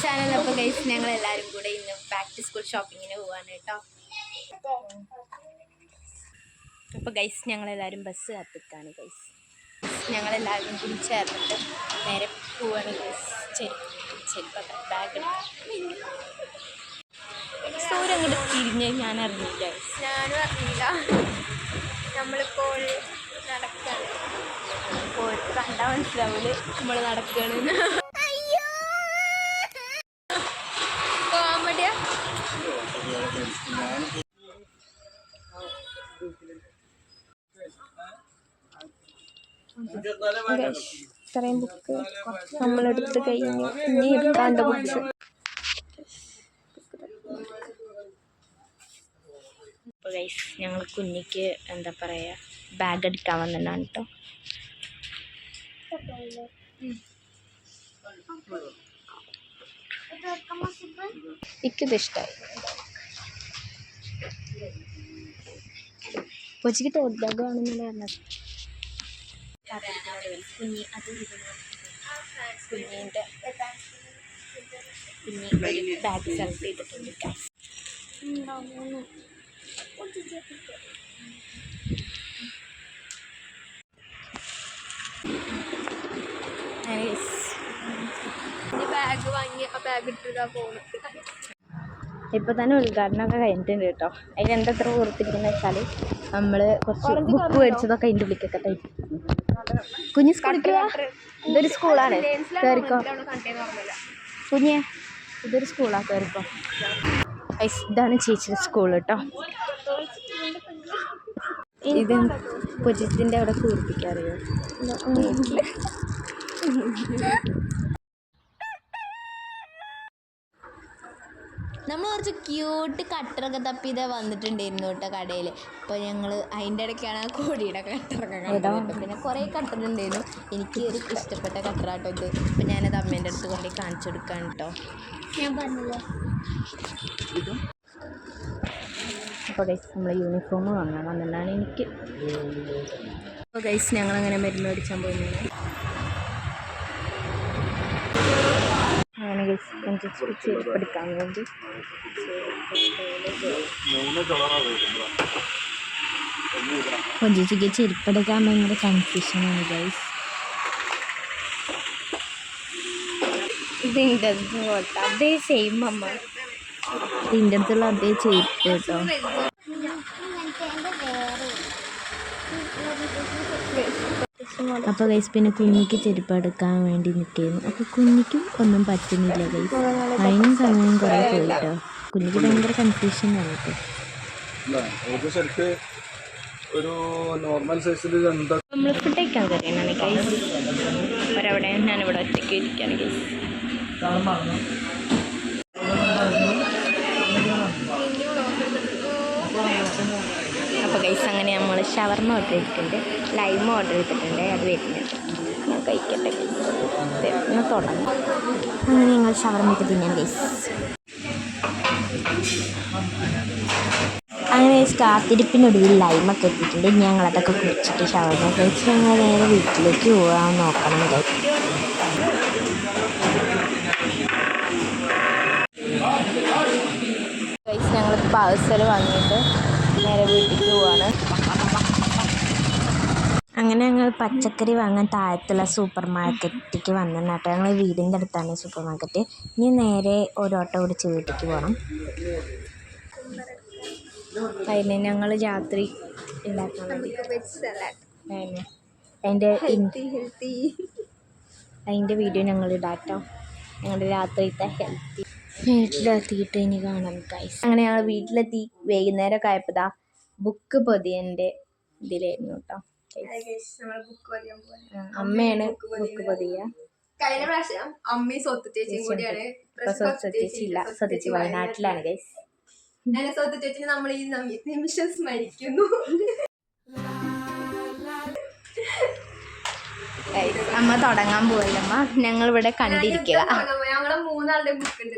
Channel. അപ്പോൾ guys ഞങ്ങളെല്ലാവരും കൂടെ ഇന്ന് ബാക്ക് ടു സ്കൂൾ ഷോപ്പിങ്ങിന് പോവാണ് കേട്ടോ. അപ്പോൾ ഗൈസ് ഞങ്ങളെല്ലാവരും ബസ് കാത്തിക്കാണ് ഗൈസ്. ഞങ്ങളെല്ലാവരും കൂടി ചേർന്നിട്ട് നേരെ പോവാണ് ഗൈസ്. ചെരുപ്പൊക്കെ ബാഗ് സൂര്യ അങ്ങോട്ട് തിരിഞ്ഞ് ഞാൻ അറിഞ്ഞില്ല. ഞാനും അറിഞ്ഞില്ല. നമ്മളിപ്പോൾ നടക്കുകയാണ്. അപ്പോൾ കണ്ടാൽ മനസ്സിലാവില്ല നമ്മൾ നടക്കുകയാണ്. പോകാൻ മടിയാ. ഇത്രയും ബുക്ക് നമ്മളെടുത്ത് കഴിഞ്ഞു. ഇനി എടുക്കാണ്ട് ബുക്സ്. അപ്പോൾ ഗൈസ് ഞങ്ങൾ കുഞ്ഞിക്ക് എന്താ പറയുക ബാഗ് എടുക്കാൻ വന്നതാണ് കേട്ടോ. എനിക്കിത് ഇഷ്ടമായി. കൊച്ചിക്ക് ടോട്ട് ബാഗ് ആണെന്നല്ലേ പറഞ്ഞത്. കുഞ്ഞി അത് കുഞ്ഞിൻ്റെ കുഞ്ഞി ബാഗ് സെലക്ട് ചെയ്തിട്ടുണ്ട്. ബാഗ് വാങ്ങി ആ ബാഗ് ഇട്ടിട്ടാ പോകുന്നത്. ഇപ്പോൾ തന്നെ ഉദ്ഘാടനമൊക്കെ കഴിഞ്ഞിട്ടുണ്ട് കേട്ടോ. അതിലെന്താ എത്ര ഓർത്തിരിക്കുന്നത് വെച്ചാൽ നമ്മൾ കുറച്ച് ബുക്ക് മേടിച്ചതൊക്കെ അതിൻ്റെ ഉള്ളിലേക്കൊക്കെ തയ്ക്കും. കുഞ്ഞ് സ്കൂളിൽ ഇതൊരു സ്കൂളാണ്, കയറിക്കോ കുഞ്ഞേ. ഇതൊരു സ്കൂളാണ്, കയറിക്കോ. ഇതാണ് ചേച്ചിയുടെ സ്കൂൾ കേട്ടോ. ഇത് പൊജിത്തിൻ്റെ അവിടെ കൂർപ്പിക്കാറിയോ? നമ്മൾ കുറച്ച് ക്യൂട്ട് കട്ടറൊക്കെ തപ്പി ഇതാ വന്നിട്ടുണ്ടായിരുന്നു കേട്ടോ കടയിൽ. അപ്പോൾ ഞങ്ങൾ അതിൻ്റെ ഇടയ്ക്കാണ് ആ കോടിയുടെ കട്ടറൊക്കെ കണ്ടത്. പിന്നെ കുറേ കട്ടറുണ്ടായിരുന്നു. എനിക്ക് ഒരു ഇഷ്ടപ്പെട്ട കട്ടറാട്ടോ ഇത്. അപ്പോൾ ഞാനത് അമ്മേൻ്റെ അടുത്ത് കൊണ്ടുപോയി കാണിച്ചു കൊടുക്കാൻ കേട്ടോ. ഞാൻ പറഞ്ഞില്ലേ. അപ്പോൾ ഗൈസ് നമ്മൾ യൂണിഫോം വാങ്ങാൻ വന്നതാണ് എനിക്ക്. അപ്പോൾ ഗൈസ് ഞങ്ങളങ്ങനെ മരുന്ന് മേടിച്ചാൻ പോയിരുന്നു. അങ്ങനെ ഗൈസ് കൊഞ്ചിച്ചിട്ട് ചെരുപ്പെടുക്കാൻ വേണ്ടി കൊഞ്ചിച്ചിക്ക് ചെരുപ്പെടുക്കാൻ ഭയങ്കര കൺഫ്യൂഷനാണ് ഗൈസ്. ഇതിൻ്റെ അതേ സെയിം അമ്മ, ഇതിൻ്റെ അടുത്തുള്ള അതേ ചെരുപ്പ് കേട്ടോ. അപ്പോൾ ഗൈസ് പിന്നെ കുഞ്ഞിക്ക് ചെരുപ്പ് എടുക്കാൻ വേണ്ടി നിൽക്കുന്നു. അപ്പോൾ കുഞ്ഞിക്കും ഒന്നും പറ്റുന്നില്ല ഗൈസ്. അതിനും സമയം കുറേ പോയിട്ടോ. കുഞ്ഞിക്ക് ഭയങ്കര കൺഫ്യൂഷനാണ് കേട്ടോ. നമ്മൾ ഫുഡ് കഴിക്കാൻ കയറിയാണ് ഗൈസ്. ഒരവിടെ ഞാനിവിടെ ഒറ്റയ്ക്ക് ഇരിക്കുകയാണ് ഗൈസ്. അപ്പോൾ ഗൈസ് അങ്ങനെ നമ്മൾ ഷവർമ ഓർഡർ ചെയ്തിട്ടുണ്ട്, ലൈം ഓർഡർ ചെയ്തിട്ടുണ്ട്. അത് വരുന്നുണ്ട്, ഞാൻ കഴിക്കട്ടെ ഗൈസ്. ഒന്ന് തുടങ്ങും. അങ്ങനെ ഞങ്ങൾ ഷവർമയൊക്കെ തിന്നാൻ ഗൈസ്. അങ്ങനെ കാത്തിരിപ്പിനൊടുവിൽ ലൈമൊക്കെ എത്തിയിട്ടുണ്ട്. ഞങ്ങളതൊക്കെ കുടിച്ചിട്ട് ഷവർമ കഴിച്ച് ഞങ്ങൾ നേരെ വീട്ടിലേക്ക് പോകാൻ നോക്കണം ഗൈസ്. ഗൈസ് ഞങ്ങൾ പാഴ്സൽ വാങ്ങിയിട്ട് നേരെ വീട്ടിലേക്ക് പോവാണ്. അങ്ങനെ ഞങ്ങൾ പച്ചക്കറി വാങ്ങാൻ താഴത്തുള്ള സൂപ്പർ മാർക്കറ്റിലേക്ക് വന്നിട്ട് കേട്ടോ. ഞങ്ങൾ വീടിൻ്റെ അടുത്താണ് സൂപ്പർ മാർക്കറ്റ്. ഇനി നേരെ ഒരു ഓട്ടോ ഓടിച്ച് വീട്ടിലേക്ക് പോകണം. അതിന് ഞങ്ങൾ രാത്രി ഉണ്ടാക്കാൻ വേണ്ടി അതിൻ്റെ വീഡിയോ ഞങ്ങൾ ഇടാട്ടോ. ഞങ്ങളുടെ രാത്രിത്തെ ഹെൽത്തി വീട്ടിലെത്തിയിട്ട് ഇനി കാണാം ഗൈസ്. അങ്ങനെ ഞങ്ങൾ വീട്ടിലെത്തി. വൈകുന്നേരമൊക്കെ ആയപ്പോൾ ദാ ബുക്ക് പൊതിയൻ്റെ ഇതിലായിരുന്നു കേട്ടോ. അമ്മയാണ് ബുക്ക് പൊതിയ. കഴിഞ്ഞ പ്രാവശ്യം അമ്മയും സ്വത്ത് ചേച്ചിയും കൂടിയാണ്. ചേച്ചിയില്ല, സ്വത്തിച്ച് വയനാട്ടിലാണ് ഗൈസ്. സ്വത്ത് ചേച്ചിനെ നമ്മൾ ഈ നിമിഷം സ്മരിക്കുന്നു. അമ്മ തുടങ്ങാൻ പോയല്ലമ്മ, ഞങ്ങൾ ഇവിടെ കണ്ടിരിക്കുക. ഞങ്ങളെ മൂന്നാളുടെ ബുക്ക് ഉണ്ട്.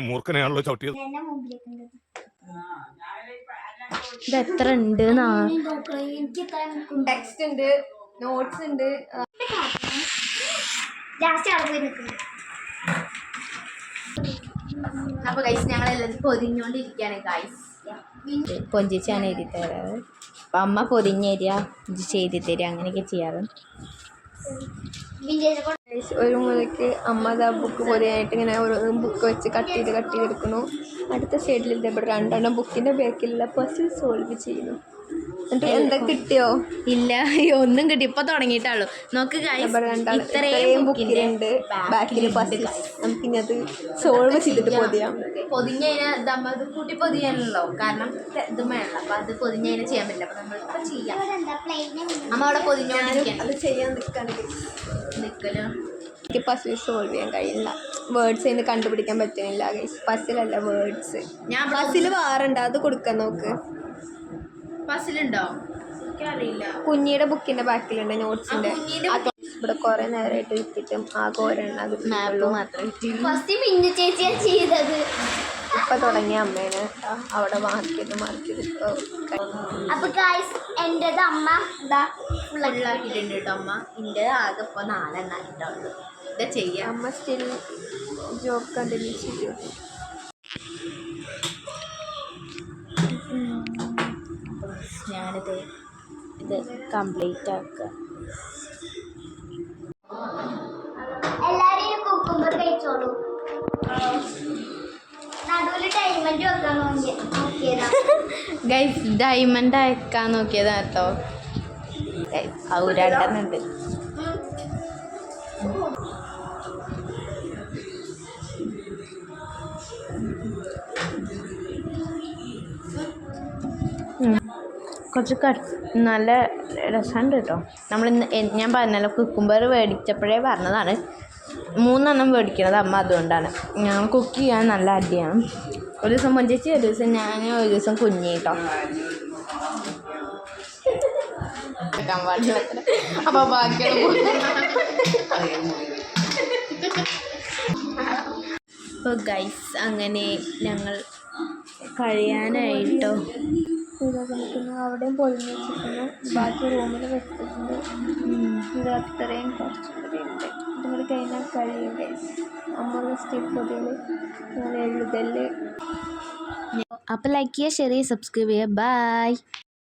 മൂർഖനെയാണല്ലോ ചവിട്ടിയത്. ഇത് എത്ര ഉണ്ട്? ടെക്സ്റ്റ് ഉണ്ട്, നോട്ട്സ് ഉണ്ട്. അപ്പോൾ ഗൈസ് ഞങ്ങളെല്ലാം പൊതിഞ്ഞുകൊണ്ടിരിക്കുകയാണ് ഗൈസ്. പൊഞ്ചിച്ചാണ് എഴുതി തരാറ്. അപ്പം അമ്മ പൊതിഞ്ഞേരിയ ചെയ്തി തരിക അങ്ങനെയൊക്കെ ചെയ്യാറ്. ഒരു മുതലേക്ക് അമ്മ അതാ ബുക്ക് പൊതിയായിട്ട് ഇങ്ങനെ ഓരോ ബുക്ക് വെച്ച് കട്ട് ചെയ്തെടുക്കുന്നു. അടുത്ത സൈഡിൽ ഇതേപോലെ 2 ബുക്കിൻ്റെ ബാക്കിലുള്ള പസിൽ സോൾവ് ചെയ്യുന്നു. എന്നിട്ട് എന്താ കിട്ടിയോ? ഇല്ല, ഒന്നും കിട്ടി. ഇപ്പൊ തുടങ്ങിയിട്ടുള്ളൂ. നോക്ക് ഇത്രയും ബുക്കിലുണ്ട് ബാക്കിൽ പസിൽ. നമുക്കിനി അത് സോൾവ് ചെയ്തിട്ട് പൊതിയാം. പൊതിഞ്ഞതിന് ഇത് കൂട്ടി പൊതിയാനല്ലോ, കാരണം ഇത് വേണം. അപ്പൊ അത് പൊതിഞ്ഞതിനെ ചെയ്യാൻ പറ്റില്ല. അപ്പൊ നമ്മളിപ്പോ ചെയ്യാം. അമ്മ അവിടെ പൊതിഞ്ഞോണ്ടിരിക്കാൻ അത് ചെയ്യാൻ നിൽക്കലോ. എനിക്ക് പസിൽ സോൾവ് ചെയ്യാൻ കഴിയില്ല. വേർഡ്സ് ഇന്ന് കണ്ടുപിടിക്കാൻ പറ്റുന്നില്ല. പസിലല്ല വേർഡ്സ്. പസിൽ വേറുണ്ട്, അത് കൊടുക്കാൻ നോക്ക്. പസിലുണ്ടോ? എനിക്കറിയില്ല. കുഞ്ഞിയുടെ ബുക്കിന്റെ ബാക്കിലുണ്ട് നോട്ട്സിന്റെ. ഇവിടെ കുറെ നേരമായിട്ട് വിറ്റിട്ടും ആകെ ഒരെണ്ണം മാപ്പ് മാത്രം. ഇപ്പൊ തുടങ്ങിയ അമ്മേനെ അവിടെ മാർക്ക് ചെയ്ത് അപ്പൊ എന്റേത് അമ്മ ഫുള്ളാക്കിയിട്ടുണ്ട് കേട്ടോ. അമ്മ എൻ്റെ ആകെ ഇപ്പൊ 4 എണ്ണായിട്ടുള്ളൂ. ഇതാ ചെയ്യാം. അമ്മ സ്റ്റിൽ ജോബ് കണ്ടിന്യൂ ചെയ്തു. ഞാനിത് കംപ്ലീറ്റ് ആക്കുക. എല്ലാരും കുക്കുമ്പർ കഴിച്ചോളൂ. നടുവില് ഡയമണ്ട് വെക്കാൻ നോക്കിയതാ ഗൈസ്. ഡയമണ്ട് അയക്കാൻ നോക്കിയതാ കേട്ടോ. ഔരണ്ടെന്നുണ്ട്. കുറച്ച് നല്ല രസമുണ്ട് കേട്ടോ. ഞാൻ പറഞ്ഞല്ലോ, കുക്കുംബർ മേടിച്ചപ്പോഴേ പറഞ്ഞതാണ് 3 എണ്ണം മേടിക്കണത് അമ്മ. അതുകൊണ്ടാണ് ഞങ്ങൾ കുക്ക് ചെയ്യാൻ നല്ല അടിയാണ്. ഒരു ദിവസം മൊഞ്ചേച്ചി, ഒരു ദിവസം ഞാൻ, ഒരു ദിവസം കുഞ്ഞി കേട്ടോ. അപ്പോൾ അപ്പോൾ ഗൈസ് അങ്ങനെ ഞങ്ങൾ കഴിയാനായിട്ടോ. അവിടെയും പൊതിഞ്ഞ് വെച്ചിട്ടുണ്ട്. ബാക്കി റൂമിൽ വെച്ചിട്ടുണ്ട്. ഇത് അത്രയും കുറച്ചുകൂടി ഉണ്ട്. ഇതുകൂടി കഴിഞ്ഞാൽ കഴിയും ഗൈസ്. അമ്മ സ്റ്റിൽ പൊതികൾ ഞാൻ എഴുതല്. അപ്പോൾ ലൈക്ക് ചെയ്യുക, ഷെയർ ചെയ്യുക, സബ്സ്ക്രൈബ് ചെയ്യുക. ബൈ.